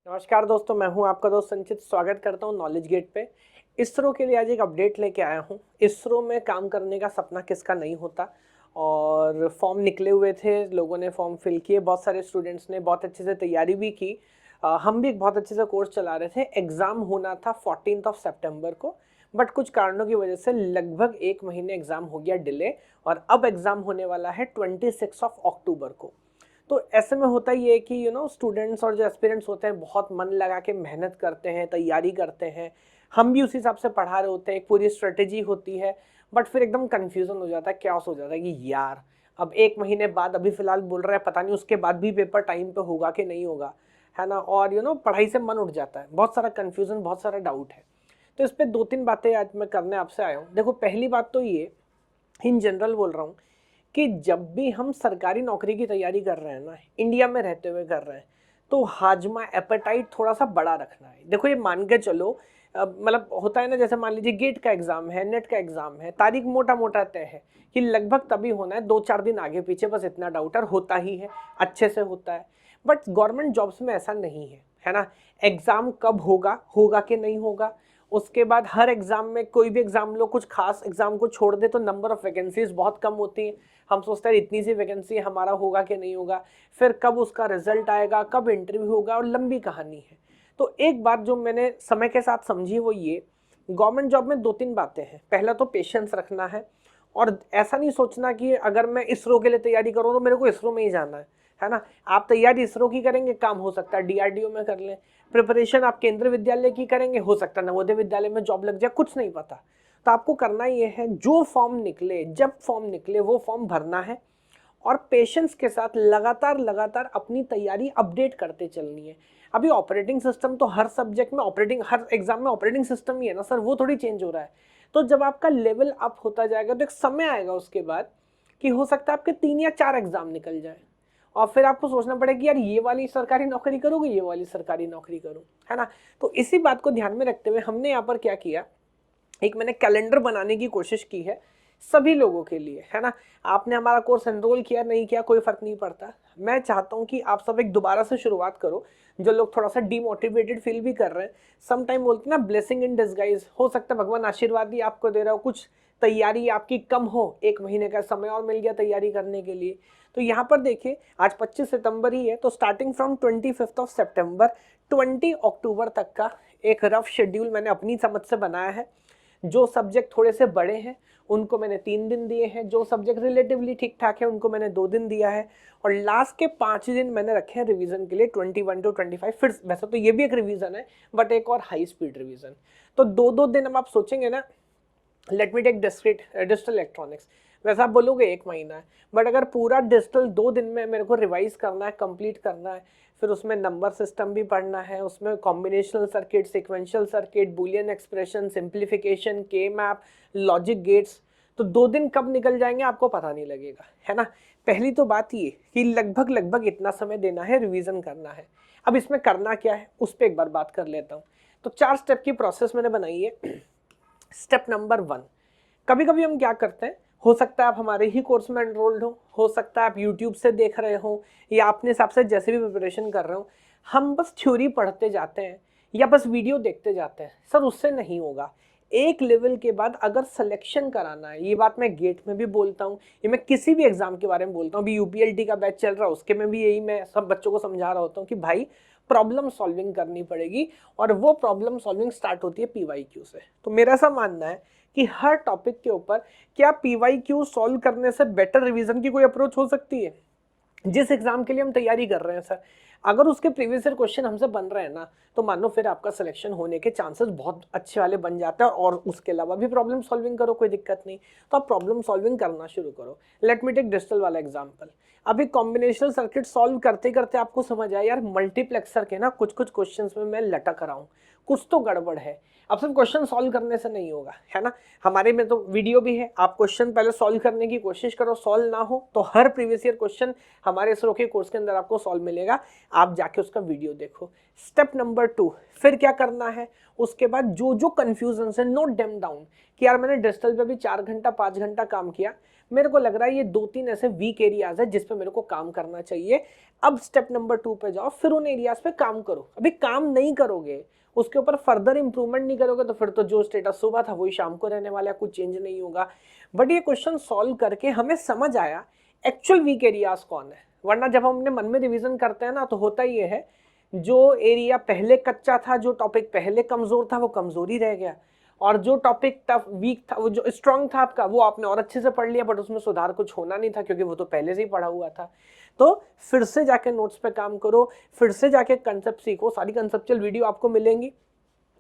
नमस्कार दोस्तों, मैं हूं आपका दोस्त संचित। स्वागत करता हूं नॉलेज गेट पे। इसरो के लिए आज एक अपडेट लेके आया हूं। इसरो में काम करने का सपना किसका नहीं होता। और फॉर्म निकले हुए थे, लोगों ने फॉर्म फिल किए, बहुत सारे स्टूडेंट्स ने बहुत अच्छे से तैयारी भी की। हम भी एक बहुत अच्छे से कोर्स चला रहे थे। एग्ज़ाम होना था 14 सितंबर को, बट कुछ कारणों की वजह से लगभग एक महीने एग्ज़ाम हो गया डिले, और अब एग्ज़ाम होने वाला है 26 अक्टूबर को। तो ऐसे में होता ये है कि स्टूडेंट्स और जो एस्पिरेंट्स होते हैं बहुत मन लगा के मेहनत करते हैं, तैयारी करते हैं। हम भी उसी हिसाब से पढ़ा रहे होते हैं, एक पूरी स्ट्रेटेजी होती है। बट फिर एकदम कंफ्यूजन हो जाता है, क्या हो जाता है कि यार अब एक महीने बाद, अभी फिलहाल बोल रहे हैं, पता नहीं उसके बाद भी पेपर टाइम पे होगा कि नहीं होगा, है ना। और पढ़ाई से मन उठ जाता है, बहुत सारा कंफ्यूजन, बहुत सारा डाउट है। तो इस पर दो तीन बातें आज मैं करने आपसे आया हूँ। देखो, पहली बात तो ये, इन जनरल बोल रहा हूँ कि जब भी हम सरकारी नौकरी की तैयारी कर रहे हैं ना, इंडिया में रहते हुए कर रहे हैं, तो हाजमा एपेटाइट थोड़ा सा बड़ा रखना है। देखो, ये मान के चलो, मतलब होता है ना, जैसे मान लीजिए गेट का एग्जाम है, नेट का एग्जाम है, तारीख मोटा मोटा तय है कि लगभग तभी होना है, 2-4 दिन आगे पीछे, बस इतना डाउटर होता ही है, अच्छे से होता है। बट गवर्नमेंट जॉब्स में ऐसा नहीं है ना। एग्जाम कब होगा, होगा कि नहीं होगा, उसके बाद हर एग्जाम में, कोई भी एग्जाम लो, कुछ खास एग्जाम को छोड़ दे तो नंबर ऑफ वैकेंसीज बहुत कम होती है। हम सोचते हैं इतनी सी वैकेंसी, हमारा होगा कि नहीं होगा, फिर कब उसका रिजल्ट आएगा, कब इंटरव्यू होगा, और लंबी कहानी है। तो एक बात जो मैंने समय के साथ समझी वो ये, गवर्नमेंट जॉब में दो तीन बातें हैं। पहला तो पेशेंस रखना है, और ऐसा नहीं सोचना कि अगर मैं इसरो के लिए तैयारी करूँ तो मेरे को इसरो में ही जाना है ना। आप तैयारी इसरो की करेंगे, काम हो सकता है डीआरडीओ में कर लें। प्रिपरेशन आप केंद्रीय विद्यालय की करेंगे, हो सकता है नवोदय विद्यालय में जॉब लग जाए, कुछ नहीं पता। तो आपको करना ये है, जो फॉर्म निकले, जब फॉर्म निकले, वो फॉर्म भरना है, और पेशेंस के साथ लगातार लगातार अपनी तैयारी अपडेट करते चलनी है। अभी ऑपरेटिंग सिस्टम तो हर सब्जेक्ट में, हर एग्जाम में ऑपरेटिंग सिस्टम ही है ना सर, वो थोड़ी चेंज हो रहा है। तो जब आपका लेवल अप होता जाएगा तो एक समय आएगा उसके बाद कि हो सकता है आपके 3 या 4 एग्जाम निकल जाए, और फिर आपको सोचना पड़ेगा कि यार ये वाली सरकारी नौकरी करूँगी, ये वाली सरकारी नौकरी करूँ, है ना। तो इसी बात को ध्यान में रखते हुए हमने यहाँ पर क्या किया, एक मैंने कैलेंडर बनाने की कोशिश की है सभी लोगों के लिए, है ना। आपने हमारा कोर्स एनरोल किया नहीं किया, कोई फर्क नहीं पड़ता। मैं चाहता हूँ कि आप सब एक दोबारा से शुरुआत करो। जो लोग थोड़ा सा डीमोटिवेटेड फील भी कर रहे हैं, सम टाइम बोलते हैं ना, ब्लेसिंग इन डिस्गाइज, हो सकता है भगवान आशीर्वाद ही आपको दे रहा हो, कुछ तैयारी आपकी कम हो, एक महीने का समय और मिल गया तैयारी करने के लिए। तो यहाँ पर देखिए, आज 25 सितंबर ही है, तो स्टार्टिंग फ्रॉम 25 सितंबर 20 अक्टूबर तक का एक रफ शेड्यूल मैंने अपनी समझ से बनाया है। जो सब्जेक्ट थोड़े से बड़े हैं उनको मैंने 3 दिन दिए हैं, जो सब्जेक्ट रिलेटिवली ठीक ठाक है उनको मैंने 2 दिन दिया है, और लास्ट के 5 दिन मैंने रखे हैं रिवीजन के लिए, 21 to 25। फिर वैसे तो ये भी एक रिवीजन है, बट एक और हाई स्पीड रिवीजन। तो 2-2 दिन अब आप सोचेंगे ना, let me tech digital electronics, वैसा आप बोलोगे एक महीना है, बट अगर पूरा डिजिटल 2 दिन में मेरे को रिवाइज करना है, कंप्लीट करना है, फिर उसमें नंबर सिस्टम भी पढ़ना है, उसमें combinational circuit, sequential circuit, Boolean expression, simplification, के मैप, लॉजिक गेट्स, तो 2 दिन कब निकल जाएंगे आपको पता नहीं लगेगा, है ना। पहली तो बात ये कि लगभग लगभग इतना समय देना है, रिवीजन करना है। अब इसमें करना क्या है उस पर एक बार बात कर लेता हूँ। तो 4 स्टेप की प्रोसेस मैंने बनाई है। स्टेप नंबर 1, कभी कभी हम क्या करते हैं, हो सकता है आप हमारे ही कोर्स में एनरोल्ड हो सकता है आप यूट्यूब से देख रहे हो, या अपने हिसाब से जैसे भी प्रिपरेशन कर रहे हो, हम बस थ्योरी पढ़ते जाते हैं या बस वीडियो देखते जाते हैं। सर, उससे नहीं होगा। एक लेवल के बाद अगर सिलेक्शन कराना है, ये बात मैं गेट में भी बोलता हूँ, ये मैं किसी भी एग्जाम के बारे में बोलता हूँ, अभी यूपीएलटी का बैच चल रहा है उसके में भी यही मैं सब बच्चों को समझा रहा होता हूँ कि भाई प्रॉब्लम सॉल्विंग करनी पड़ेगी, और वो प्रॉब्लम सॉल्विंग स्टार्ट होती है पीवाईक्यू से। तो मेरा ऐसा मानना है कि हर टॉपिक के ऊपर क्या पीवाईक्यू सॉल्व करने से बेटर रिवीजन की कोई अप्रोच हो सकती है। जिस एग्जाम के लिए हम तैयारी कर रहे हैं सर, अगर उसके प्रीवियस ईयर क्वेश्चन हमसे बन रहे हैं ना, तो मानो फिर आपका सिलेक्शन होने के चांसेस बहुत अच्छे वाले बन जाते हैं। और उसके अलावा भी प्रॉब्लम सॉल्विंग करो, कोई दिक्कत नहीं। तो आप प्रॉब्लम सॉल्विंग करना शुरू करो। लेट मी टेक डिजिटल वाला एग्जांपल। अभी कॉम्बिनेशनल सर्किट सॉल्व करते करते आपको समझ आया यार, मल्टीप्लेक्सर के ना कुछ कुछ क्वेश्चंस में मैं लटक रहा हूँ, कुछ तो गड़बड़ है। अब सिर्फ क्वेश्चन सॉल्व करने से नहीं होगा, है ना। हमारे में तो वीडियो भी है, आप क्वेश्चन पहले सॉल्व करने की कोशिश करो, सॉल्व ना हो तो हर प्रीवियस ईयर क्वेश्चन हमारे इसरो के कोर्स के अंदर आपको सॉल्व मिलेगा, आप जाके उसका वीडियो देखो। स्टेप नंबर 2, फिर क्या करना है, उसके बाद जो जो कंफ्यूजन है नोट देम डाउन, कि यार मैंने डिजिटल पे भी 4 घंटा 5 घंटा काम किया, मेरे को लग रहा है ये 2-3 ऐसे वीक एरियाज है जिस पे मेरे को काम करना चाहिए। अब स्टेप नंबर 2 पे जाओ, फिर उन एरियाज पे काम करो। अभी काम नहीं करोगे, उसके ऊपर फर्दर इंप्रूवमेंट नहीं करोगे, तो फिर तो जो स्टेटस सुबह था वही शाम को रहने वाला है, कुछ चेंज नहीं होगा। बट ये क्वेश्चन सॉल्व करके हमें समझ आया एक्चुअल वीक एरियाज कौन है। वरना जब हम अपने मन में रिवीजन करते हैं ना, तो होता ये है जो एरिया पहले कच्चा था, जो टॉपिक पहले कमजोर था, वो कमजोर ही रह गया, और जो टॉपिक टफ वीक था, वो जो स्ट्रांग था आपका, वो आपने और अच्छे से पढ़ लिया, बट उसमें सुधार कुछ होना नहीं था क्योंकि वो तो पहले से ही पढ़ा हुआ था। तो फिर से जाके नोट्स पे काम करो, फिर से जाके कंसेप्ट सीखो। सारी कंसेप्चुअल वीडियो आपको मिलेंगी।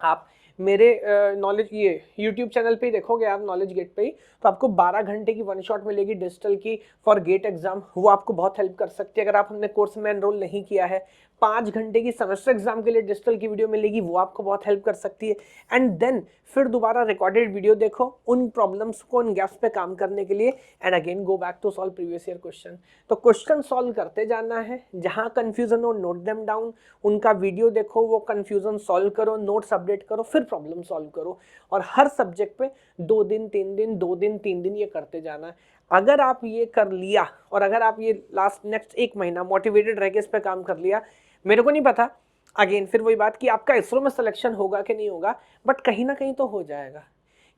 आप मेरे नॉलेज ये यूट्यूब चैनल पे ही देखोगे आप, नॉलेज गेट पे ही, तो आपको 12 घंटे की वन शॉट मिलेगी डिजिटल की फॉर गेट एग्जाम। वो आपको बहुत हेल्प कर सकती है। अगर आप हमने कोर्स में एनरोल नहीं किया है, 5 घंटे की सेमेस्टर एग्जाम के लिए डिजिटल की वीडियो मिलेगी, वो आपको बहुत हेल्प कर सकती है। एंड देन फिर दोबारा रिकॉर्डेड वीडियो देखो उन प्रॉब्लम्स को, उन गैप्स पे काम करने के लिए, and again go back to solve previous year question. तो क्वेश्चन सॉल्व करते जाना है, जहां कंफ्यूजन हो नोट देम डाउन, उनका वीडियो देखो, वो कंफ्यूजन सॉल्व करो, नोट्स अपडेट करो, फिर प्रॉब्लम सॉल्व करो। और हर सब्जेक्ट पे 2 दिन 3 दिन 2 दिन 3 दिन ये करते जाना है। अगर आप ये कर लिया, और अगर आप ये लास्ट नेक्स्ट 1 महीना मोटिवेटेड रह के इस पे काम कर लिया, मेरे को नहीं पता अगेन फिर वही बात कि आपका इसरो में सिलेक्शन होगा कि नहीं होगा, बट कहीं ना कहीं तो हो जाएगा।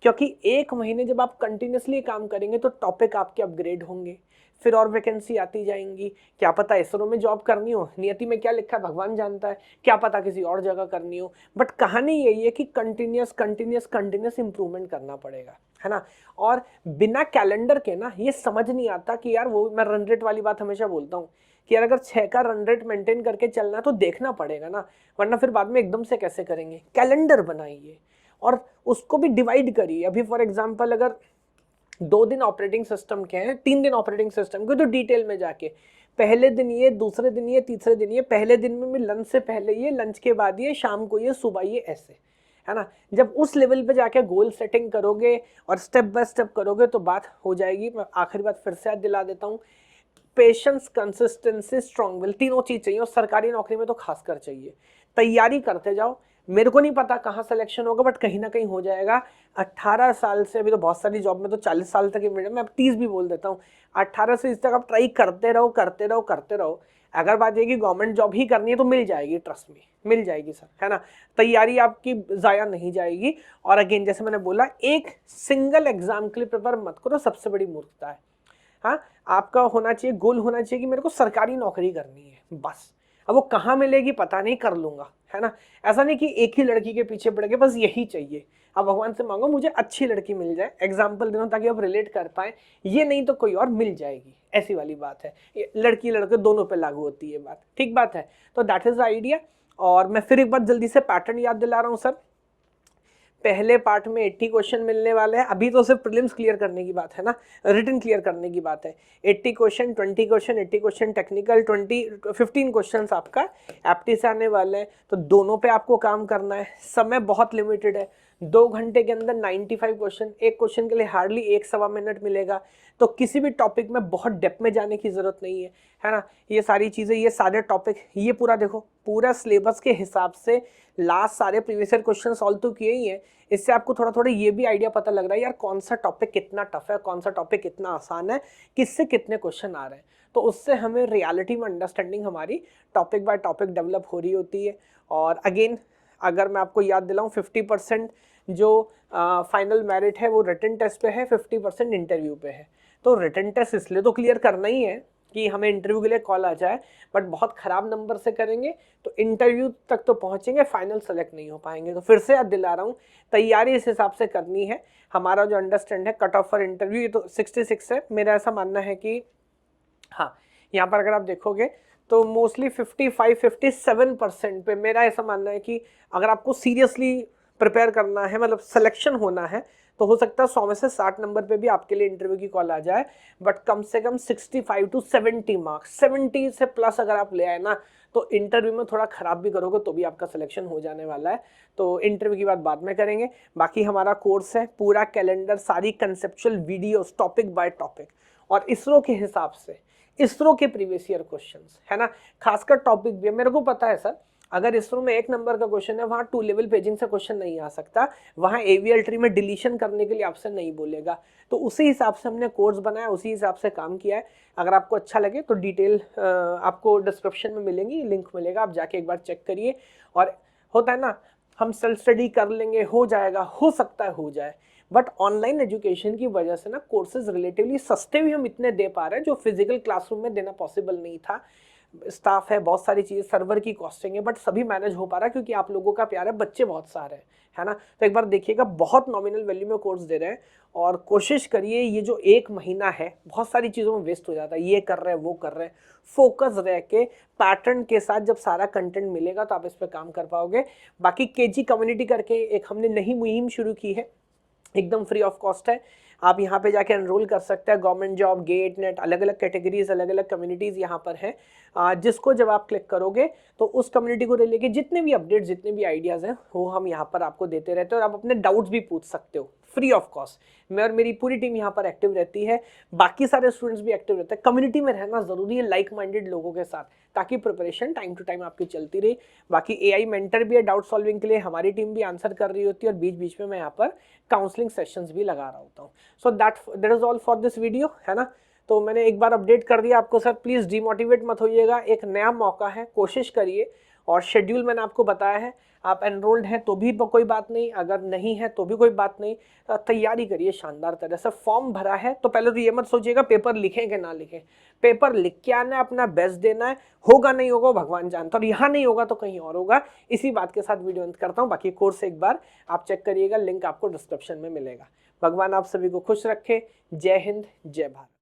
क्योंकि 1 महीने जब आप कंटिन्यूसली काम करेंगे तो टॉपिक आपके अपग्रेड होंगे, फिर और वैकेंसी आती जाएंगी। क्या पता इसरो में जॉब करनी हो, नियति में क्या लिखा है भगवान जानता है, क्या पता किसी और जगह करनी हो, बट कहानी यही है कि कंटिन्यूस कंटिन्यूस कंटिन्यूस इंप्रूवमेंट करना पड़ेगा, है ना। और बिना कैलेंडर के ना ये समझ नहीं आता कि यार, वो मैं रन रेट वाली बात हमेशा बोलता हूँ कि यार अगर 6 का रन रेट मेंटेन करके चलना है तो देखना पड़ेगा ना, वरना फिर बाद में एकदम से कैसे करेंगे। कैलेंडर बनाइए और उसको भी डिवाइड करिए। अभी फॉर एग्जांपल अगर 2 दिन ऑपरेटिंग सिस्टम के हैं, 3 दिन ऑपरेटिंग सिस्टम के, तो डिटेल में जाके पहले दिन ये, दूसरे दिन ये, तीसरे दिन ये, पहले दिन में भी लंच से पहले ये, लंच के बाद ये, शाम को ये, सुबह ये, ऐसे, है ना। जब उस लेवल पे जाके गोल सेटिंग करोगे और स्टेप बाय स्टेप करोगे तो बात हो जाएगी। मैं आखिरी बात फिर से याद दिला देता हूँ, पेशेंस, कंसिस्टेंसी, स्ट्रॉन्ग विल, तीनों चीज चाहिए, और सरकारी नौकरी में तो खासकर चाहिए। तैयारी करते जाओ। मेरे को नहीं पता कहाँ सिलेक्शन होगा, बट कहीं ना कहीं हो जाएगा। 18 साल से, अभी तो बहुत सारी जॉब में तो 40 साल तक ही मिले, मैं अब 30 भी बोल देता हूँ। 18 से इस तक आप ट्राई करते रहो करते रहो करते रहो। अगर बात ये कि गवर्नमेंट जॉब ही करनी है तो मिल जाएगी, ट्रस्ट में मिल जाएगी सर, है ना। तैयारी आपकी जाया नहीं जाएगी। और अगेन जैसे मैंने बोला, एक सिंगल एग्जाम के लिए प्रिपेयर मत करो, सबसे बड़ी मूर्खता है। हाँ, आपका होना चाहिए, गोल होना चाहिए कि मेरे को सरकारी नौकरी करनी है बस। अब वो कहाँ मिलेगी पता नहीं, कर लूंगा, है ना। ऐसा नहीं कि एक ही लड़की के पीछे पड़ गए बस यही चाहिए। अब भगवान से मांगो मुझे अच्छी लड़की मिल जाए, एग्जाम्पल दे रहा हूं ताकि आप रिलेट कर पाए। ये नहीं तो कोई और मिल जाएगी, ऐसी वाली बात है। ये लड़की लड़के दोनों पे लागू होती है बात, ठीक बात है। तो दैट इज द आइडिया। और मैं फिर एक बार जल्दी से पैटर्न याद दिला रहा हूँ सर। पहले पार्ट में 80 क्वेश्चन मिलने वाले हैं। अभी तो सिर्फ प्रीलिम्स क्लियर करने की बात है ना, रिटन क्लियर करने की बात है। 80 question, 20 question, 80 question technical, 15 question आपका एप्टी से आने वाले हैं। तो दोनों पे आपको काम करना है। समय बहुत लिमिटेड है, 2 घंटे के अंदर 95 क्वेश्चन। एक क्वेश्चन के लिए हार्डली 1-1.25 मिनट मिलेगा। तो किसी भी टॉपिक में बहुत डेप्थ में जाने की जरूरत नहीं है ना। ये सारी चीजें, ये सारे टॉपिक, ये पूरा देखो, पूरा सिलेबस के हिसाब से लास्ट सारे प्रीवियस ईयर क्वेश्चन सॉल्व तो किए ही हैं। इससे आपको थोड़ा थोड़ा ये भी आइडिया पता लग रहा है यार कौन सा टॉपिक कितना टफ है, कौन सा टॉपिक कितना आसान है, किससे कितने क्वेश्चन आ रहे हैं। तो उससे हमें रियलिटी में अंडरस्टैंडिंग हमारी टॉपिक बाय टॉपिक डेवलप हो रही होती है। और अगेन अगर मैं आपको याद दिलाऊं, 50% जो फाइनल मेरिट है वो रिटन टेस्ट पे है, 50% इंटरव्यू पे है। तो रिटन टेस्ट इसलिए तो क्लियर करना ही है कि हमें इंटरव्यू के लिए कॉल आ जाए, बट बहुत खराब नंबर से करेंगे तो इंटरव्यू तक तो पहुंचेंगे, फाइनल सेलेक्ट नहीं हो पाएंगे। तो फिर से याद दिला रहा हूँ, तैयारी इस हिसाब से करनी है। हमारा जो अंडरस्टैंड है कट ऑफ फॉर इंटरव्यू ये तो 66 है। मेरा ऐसा मानना है कि हाँ, यहाँ पर अगर आप देखोगे तो मोस्टली 55-57% पे मेरा ऐसा मानना है कि अगर आपको सीरियसली प्रिपेयर करना है, मतलब सिलेक्शन होना है, तो हो सकता है 100 में से 60 नंबर पे भी आपके लिए इंटरव्यू की कॉल आ जाए। बट कम से कम 65 to 70 मार्क्स, 70 से प्लस अगर आप ले आए ना, तो इंटरव्यू में थोड़ा खराब भी करोगे तो भी आपका सिलेक्शन हो जाने वाला है। तो इंटरव्यू की बात बाद में करेंगे। बाकी हमारा कोर्स है, पूरा कैलेंडर, सारी conceptual videos topic by topic, और इसरो के हिसाब से इसरो के प्रीवियस ईयर क्वेश्चंस, है ना। खासकर टॉपिक भी है, मेरे को पता है सर अगर इसरो में 1 नंबर का क्वेश्चन है, वहाँ 2 लेवल पेजिंग से क्वेश्चन नहीं आ सकता, वहाँ एवीएल ट्री में डिलीशन करने के लिए आपसे नहीं बोलेगा। तो उसी हिसाब से हमने कोर्स बनाया, उसी हिसाब से काम किया है। अगर आपको अच्छा लगे तो डिटेल आपको डिस्क्रिप्शन में मिलेंगी, लिंक मिलेगा, आप जाके एक बार चेक करिए। और होता है ना, हम सेल्फ स्टडी कर लेंगे, हो जाएगा, हो सकता है हो जाए, बट ऑनलाइन एजुकेशन की वजह से ना कोर्सेज रिलेटिवली सस्ते भी हम इतने दे पा रहे हैं जो फिजिकल क्लासरूम में देना पॉसिबल नहीं था। स्टाफ है, बहुत सारी चीज़, सर्वर की कॉस्टिंग है, बट सभी मैनेज हो पा रहा है क्योंकि आप लोगों का प्यार है, बच्चे बहुत सारे हैं, है ना। तो एक बार देखिएगा, बहुत नॉमिनल वैल्यू में कोर्स दे रहे हैं और कोशिश करिए, ये जो 1 महीना है बहुत सारी चीज़ों में वेस्ट हो जाता है, ये कर रहे हैं वो कर रहे हैं, फोकस रह के पैटर्न के साथ जब सारा कंटेंट मिलेगा तो आप इस पर काम कर पाओगे। बाकी केजी कम्युनिटी करके एक हमने नई मुहिम शुरू की है, एकदम फ्री ऑफ कॉस्ट है, आप यहाँ पे जाके एनरोल कर सकते हैं। गवर्नमेंट जॉब, गेट, नेट, अलग अलग कैटेगरीज, अलग अलग कम्युनिटीज़ यहाँ पर हैं, जिसको जब आप क्लिक करोगे तो उस कम्युनिटी को रिलेटेड जितने भी अपडेट्स, जितने भी आइडियाज़ हैं वो हम यहाँ पर आपको देते रहते हैं और आप अपने डाउट्स भी पूछ सकते हो फ्री ऑफ कॉस्ट। मैं और मेरी पूरी टीम यहाँ पर एक्टिव रहती है, बाकी सारे स्टूडेंट्स भी एक्टिव रहते हैं। कम्युनिटी में रहना ज़रूरी है लाइक माइंडेड लोगों के साथ, ताकि प्रिपरेशन टाइम टू टाइम आपकी चलती रही। बाकी एआई मेंटर भी है डाउट सॉल्विंग के लिए, हमारी टीम भी आंसर कर रही होती है और बीच बीच में मैं यहाँ पर काउंसलिंग सेशंस भी लगा रहा होता हूँ। So that is all for this video, है ना। तो मैंने एक बार अपडेट कर दिया आपको सर, प्लीज़ डिमोटिवेट मत होइएगा, एक नया मौका है, कोशिश करिए। और शेड्यूल मैंने आपको बताया है, आप एनरोल्ड हैं तो भी कोई बात नहीं, अगर नहीं है तो भी कोई बात नहीं, तैयारी करिए शानदार तरह से। फॉर्म भरा है तो पहले तो ये मत सोचिएगा पेपर लिखें कि ना लिखें, पेपर लिख के आना है, अपना बेस्ट देना है, होगा नहीं होगा भगवान जानता, और यहाँ नहीं होगा तो कहीं और होगा। इसी बात के साथ वीडियो अंत करता हूँ। बाकी कोर्स एक बार आप चेक करिएगा, लिंक आपको डिस्क्रिप्शन में मिलेगा। भगवान आप सभी को खुश रखे। जय हिंद, जय भारत।